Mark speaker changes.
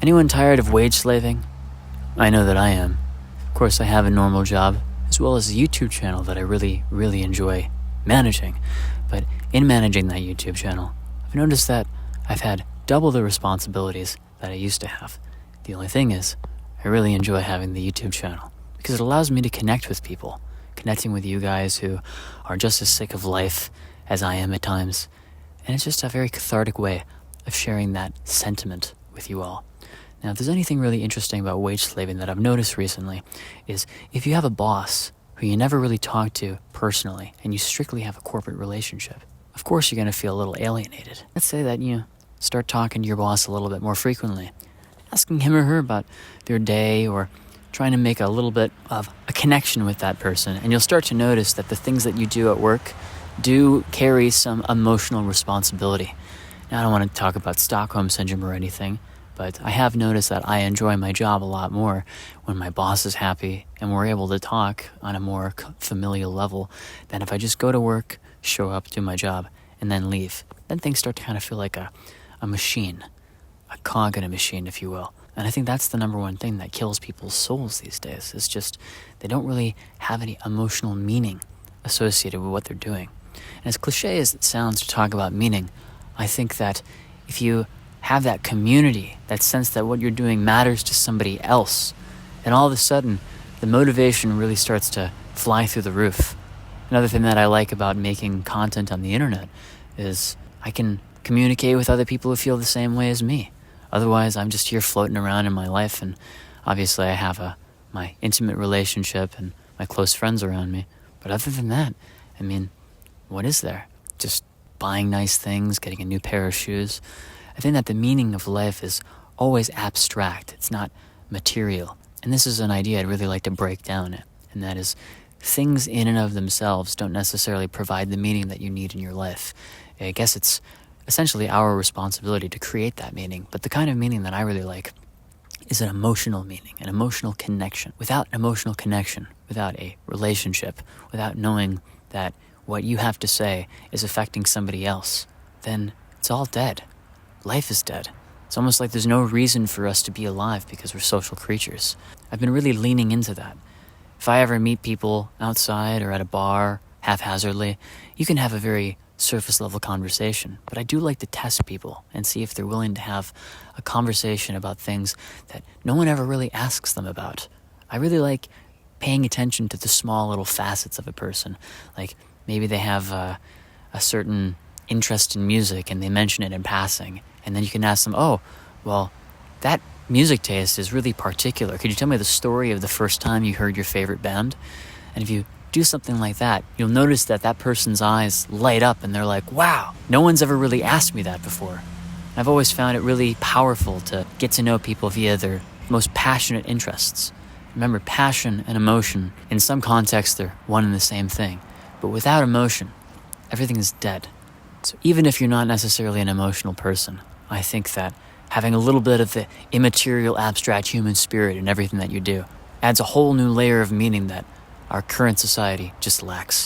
Speaker 1: Anyone tired of wage slaving? I know that I am. Of course, I have a normal job, as well as a YouTube channel that I really, really enjoy managing. But in managing that YouTube channel, I've noticed that I've had double the responsibilities that I used to have. The only thing is, I really enjoy having the YouTube channel because it allows me to connect with people, connecting with you guys who are just as sick of life as I am at times. And it's just a very cathartic way of sharing that sentiment with you all. Now, if there's anything really interesting about wage slaving that I've noticed recently, is if you have a boss who you never really talk to personally and you strictly have a corporate relationship, of course you're going to feel a little alienated. Let's say that you start talking to your boss a little bit more frequently, asking him or her about their day or trying to make a little bit of a connection with that person, and you'll start to notice that the things that you do at work do carry some emotional responsibility. Now, I don't want to talk about Stockholm Syndrome or anything, but I have noticed that I enjoy my job a lot more when my boss is happy and we're able to talk on a more familial level than if I just go to work, show up, do my job, and then leave. Then things start to kind of feel like a machine, a cog in a machine, if you will. And I think that's the number one thing that kills people's souls these days. It's just they don't really have any emotional meaning associated with what they're doing. And as cliche as it sounds to talk about meaning, I think that if you have that community, that sense that what you're doing matters to somebody else, and all of a sudden, the motivation really starts to fly through the roof. Another thing that I like about making content on the internet is I can communicate with other people who feel the same way as me. Otherwise, I'm just here floating around in my life, and obviously I have my intimate relationship and my close friends around me. But other than that, I mean, what is there? Just buying nice things, getting a new pair of shoes. I think that the meaning of life is always abstract. It's not material. And this is an idea I'd really like to break down, and that is things in and of themselves don't necessarily provide the meaning that you need in your life. I guess it's essentially our responsibility to create that meaning, but the kind of meaning that I really like is an emotional meaning, an emotional connection. Without emotional connection, without a relationship, without knowing that what you have to say is affecting somebody else, then it's all dead. Life is dead. It's almost like there's no reason for us to be alive because we're social creatures. I've been really leaning into that. If I ever meet people outside or at a bar, haphazardly, you can have a very surface level conversation, but I do like to test people and see if they're willing to have a conversation about things that no one ever really asks them about. I really like paying attention to the small little facets of a person. Like maybe they have a certain interest in music and they mention it in passing, and then you can ask them, oh, well, that music taste is really particular. Could you tell me the story of the first time you heard your favorite band? And if you do something like that, you'll notice that that person's eyes light up and they're like, wow, no one's ever really asked me that before. I've always found it really powerful to get to know people via their most passionate interests. Remember, passion and emotion, in some contexts, they're one and the same thing. But without emotion, everything is dead. So even if you're not necessarily an emotional person, I think that having a little bit of the immaterial, abstract human spirit in everything that you do adds a whole new layer of meaning that our current society just lacks.